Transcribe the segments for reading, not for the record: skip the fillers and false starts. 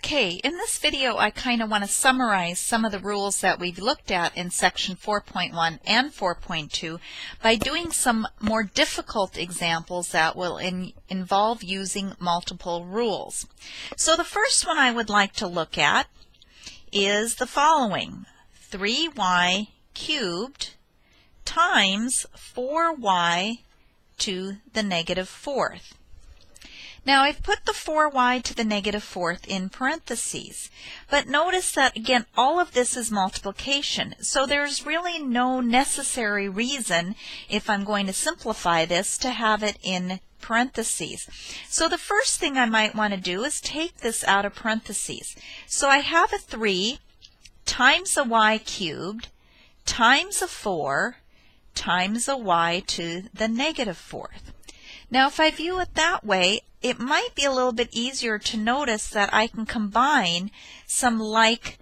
Okay, in this video I kind of want to summarize some of the rules that we've looked at in section 4.1 and 4.2 by doing some more difficult examples that will involve using multiple rules. So the first one I would like to look at is the following: 3y cubed times 4y to the negative fourth. Now I've put the 4y to the negative fourth in parentheses, but notice that again all of this is multiplication, so there's really no necessary reason, if I'm going to simplify this, to have it in parentheses. So the first thing I might want to do is take this out of parentheses. So I have a 3 times a y cubed times a 4 times a y to the negative fourth. Now if I view it that way, it might be a little bit easier to notice that I can combine some like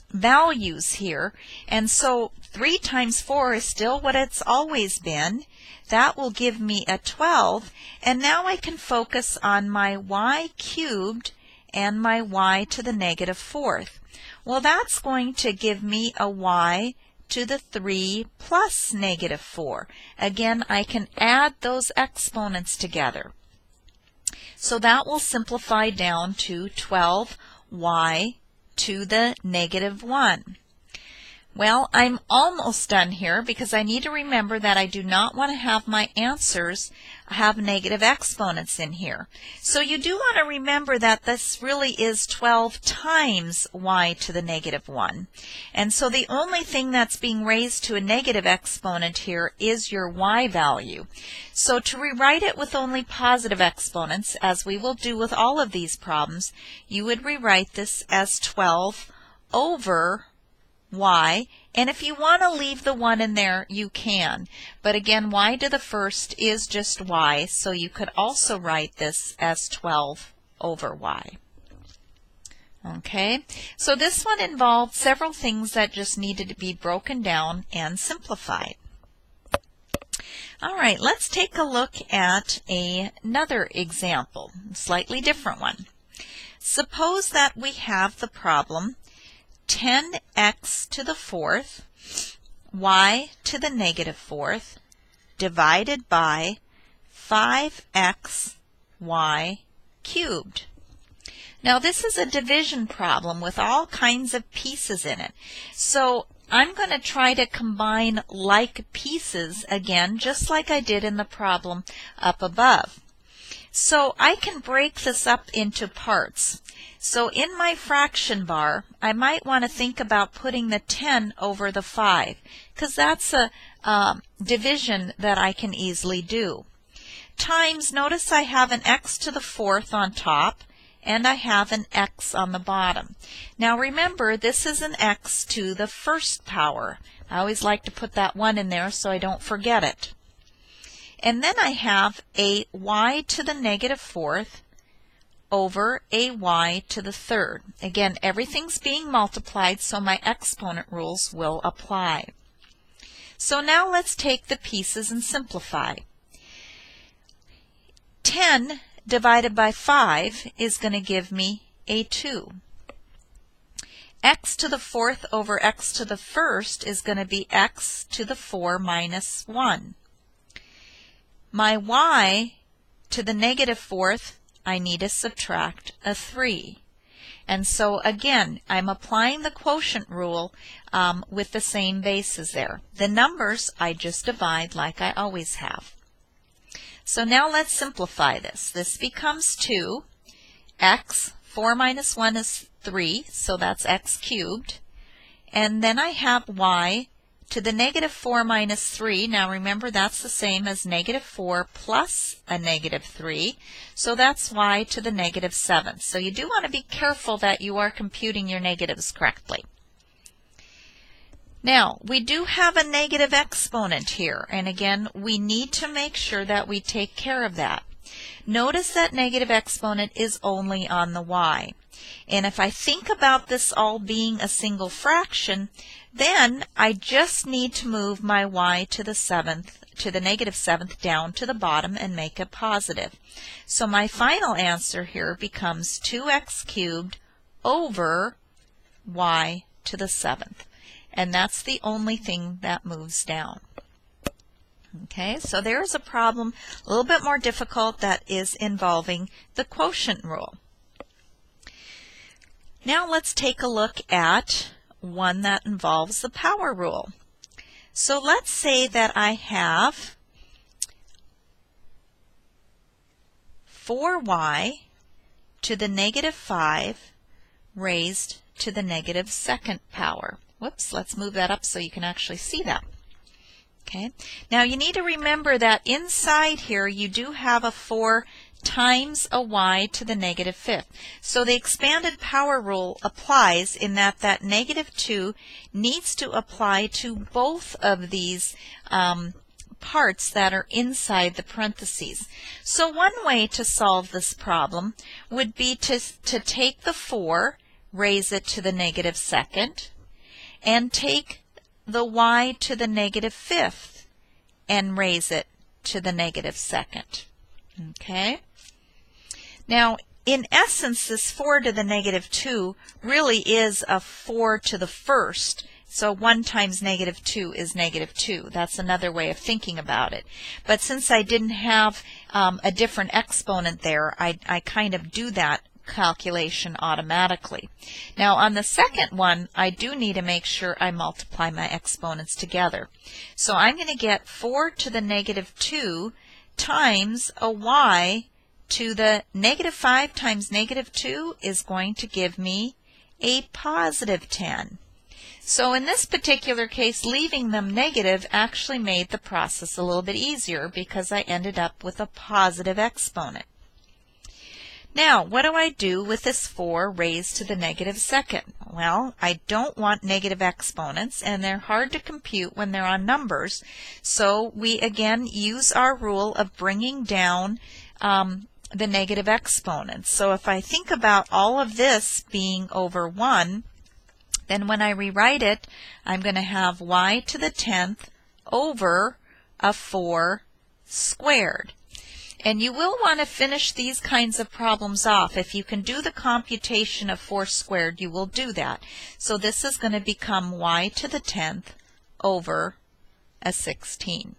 values here. And so 3 times 4 is still what it's always been. That will give me a 12. And now I can focus on my y cubed and my y to the negative fourth. Well, that's going to give me a y to the 3 plus negative 4. Again, I can add those exponents together. So that will simplify down to 12y to the negative 1. Well, I'm almost done here because I need to remember that I do not want to have my answers have negative exponents in here. So you do want to remember that this really is 12 times y to the negative 1. And so the only thing that's being raised to a negative exponent here is your y value. So to rewrite it with only positive exponents, as we will do with all of these problems, you would rewrite this as 12 over y, and if you want to leave the 1 in there, you can. But again, y to the first is just y, so you could also write this as 12 over y. Okay, so this one involved several things that just needed to be broken down and simplified. All right, let's take a look at another example, a slightly different one. Suppose that we have the problem 10x to the fourth, y to the negative fourth, divided by 5x y cubed. Now this is a division problem with all kinds of pieces in it. So I'm going to try to combine like pieces again, just like I did in the problem up above. So I can break this up into parts. So in my fraction bar, I might want to think about putting the 10 over the 5, because that's a division that I can easily do. Times, notice I have an x to the fourth on top, and I have an x on the bottom. Now remember, this is an x to the first power. I always like to put that 1 in there so I don't forget it. And then I have a y to the negative fourth over a y to the third. Again, everything's being multiplied, so my exponent rules will apply. So now let's take the pieces and simplify. 10 divided by 5 is going to give me a 2. X to the fourth over x to the first is going to be x to the 4 minus 1. My y to the negative fourth, I need to subtract a 3. And so again, I'm applying the quotient rule with the same bases there. The numbers I just divide like I always have. So now let's simplify this. This becomes 2. X, 4 minus 1 is 3, so that's x cubed. And then I have y to the negative 4 minus 3. Now remember, that's the same as negative 4 plus a negative 3. So that's y to the negative 7. So you do want to be careful that you are computing your negatives correctly. Now, we do have a negative exponent here. And again, we need to make sure that we take care of that. Notice that negative exponent is only on the y. And if I think about this all being a single fraction, then I just need to move my y to the 7th to the negative 7th down to the bottom and make it positive. So my final answer here becomes 2x cubed over y to the 7th. And that's the only thing that moves down. Okay, so there's a problem a little bit more difficult that is involving the quotient rule. Now let's take a look at one that involves the power rule. So let's say that I have 4y to the negative 5 raised to the negative 2nd power. Whoops, let's move that up so you can actually see that. Okay, now you need to remember that inside here you do have a 4 times a y to the negative 5th. So the expanded power rule applies in that that negative 2 needs to apply to both of these parts that are inside the parentheses. So one way to solve this problem would be to take the 4, raise it to the negative 2nd, and take the y to the negative 5th and raise it to the negative 2nd. Okay? Now, in essence, this 4 to the negative 2 really is a 4 to the 1st. So 1 times negative 2 is negative 2. That's another way of thinking about it. But since I didn't have a different exponent there, I kind of do that calculation automatically. Now on the second one, I do need to make sure I multiply my exponents together. So I'm going to get 4 to the negative 2 times a y to the negative 5 times negative 2 is going to give me a positive 10. So in this particular case, leaving them negative actually made the process a little bit easier because I ended up with a positive exponent. Now, what do I do with this 4 raised to the negative 2nd? Well, I don't want negative exponents, and they're hard to compute when they're on numbers. So we again use our rule of bringing down the negative exponents. So if I think about all of this being over 1, then when I rewrite it, I'm going to have y to the 10th over a 4 squared. And you will want to finish these kinds of problems off. If you can do the computation of 4 squared, you will do that. So this is going to become y to the 10th over a 16.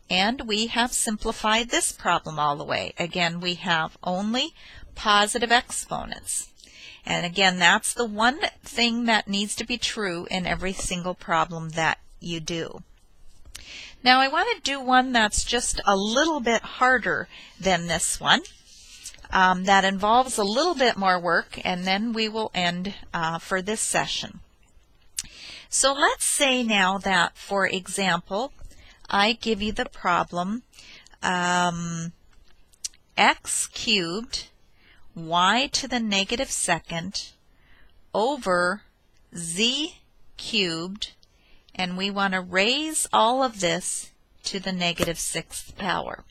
And we have simplified this problem all the way. Again, we have only positive exponents. And again, that's the one thing that needs to be true in every single problem that you do. Now I want to do one that's just a little bit harder than this one. That involves a little bit more work, and then we will end for this session. So let's say now that, for example, I give you the problem x cubed y to the negative 2nd over z cubed, and we want to raise all of this to the negative 6th power.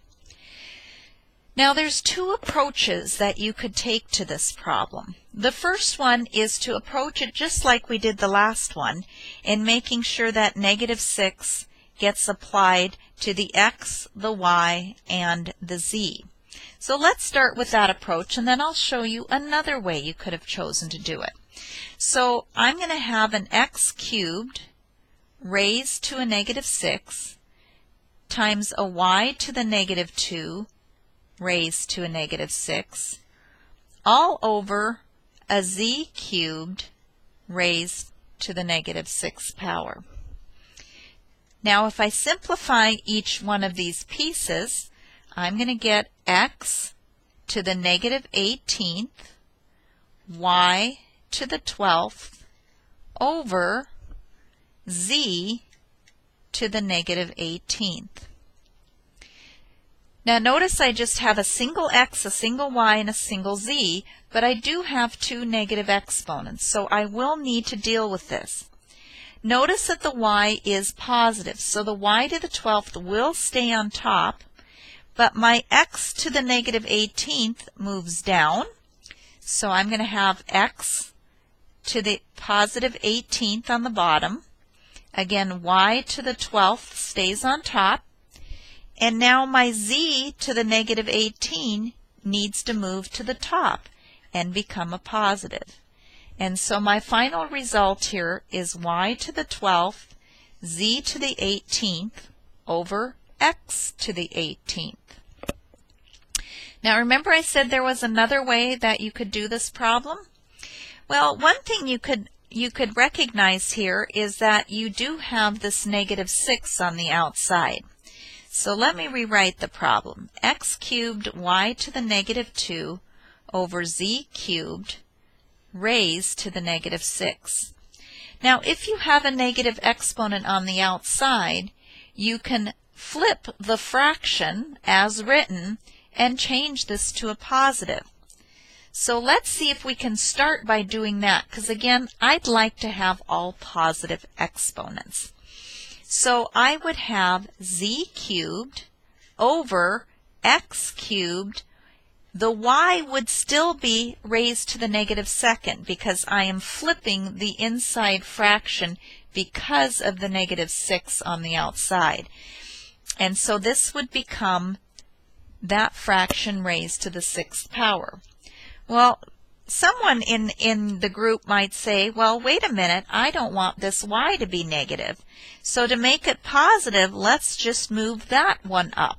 Now there's two approaches that you could take to this problem. The first one is to approach it just like we did the last one, in making sure that negative 6 gets applied to the x, the y, and the z. So let's start with that approach, and then I'll show you another way you could have chosen to do it. So I'm going to have an x cubed raised to a negative 6 times a y to the negative 2 raised to a negative 6 all over a z cubed raised to the negative 6th power. Now if I simplify each one of these pieces, I'm going to get x to the negative 18th, y to the 12th, over z to the negative 18th. Now notice I just have a single x, a single y, and a single z, but I do have two negative exponents, so I will need to deal with this. Notice that the y is positive, so the y to the 12th will stay on top, but my x to the negative 18th moves down, so I'm going to have x to the positive 18th on the bottom. Again, y to the 12th stays on top, And now my z to the negative 18 needs to move to the top and become a positive. And so my final result here is y to the 12th, z to the 18th over x to the 18th. Now remember I said there was another way that you could do this problem? Well, one thing you could recognize here is that you do have this negative 6 on the outside. So let me rewrite the problem. X cubed y to the negative 2 over z cubed raised to the negative 6. Now if you have a negative exponent on the outside, you can flip the fraction as written and change this to a positive. So let's see if we can start by doing that, because again, I'd like to have all positive exponents. So I would have z cubed over x cubed. The y would still be raised to the negative second because I am flipping the inside fraction because of the negative 6 on the outside. And so this would become that fraction raised to the 6th power. Well, someone in the group might say, well, wait a minute, I don't want this y to be negative. So to make it positive, let's just move that one up.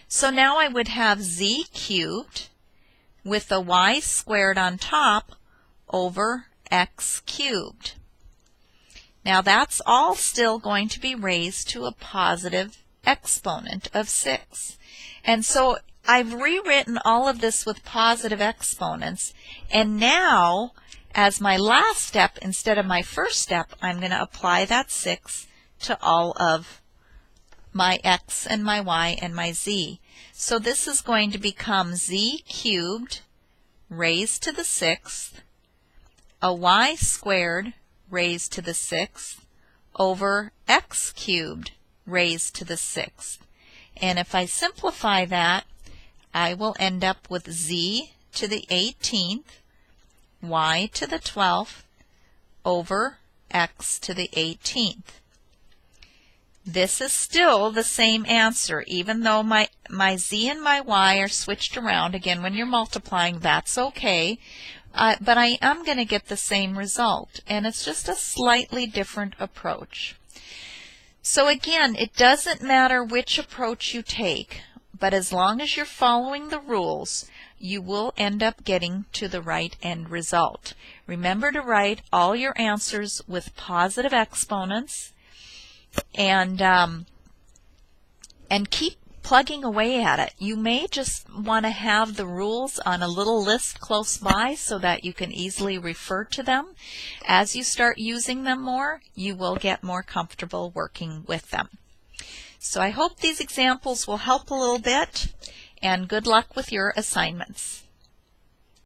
So now I would have z cubed with the y squared on top over x cubed. Now that's all still going to be raised to a positive exponent of 6. And so I've rewritten all of this with positive exponents, and now as my last step instead of my first step, I'm going to apply that 6 to all of my x and my y and my z. So this is going to become z cubed raised to the 6th, a y squared raised to the 6th over x cubed raised to the 6th. And if I simplify that, I will end up with z to the 18th, y to the 12th, over x to the 18th. This is still the same answer, even though my z and my y are switched around. Again, when you're multiplying, that's okay. But I am going to get the same result, and it's just a slightly different approach. So again, it doesn't matter which approach you take, but as long as you're following the rules, you will end up getting to the right end result. Remember to write all your answers with positive exponents, and keep plugging away at it. You may just want to have the rules on a little list close by so that you can easily refer to them. As you start using them more, you will get more comfortable working with them. So I hope these examples will help a little bit, and good luck with your assignments.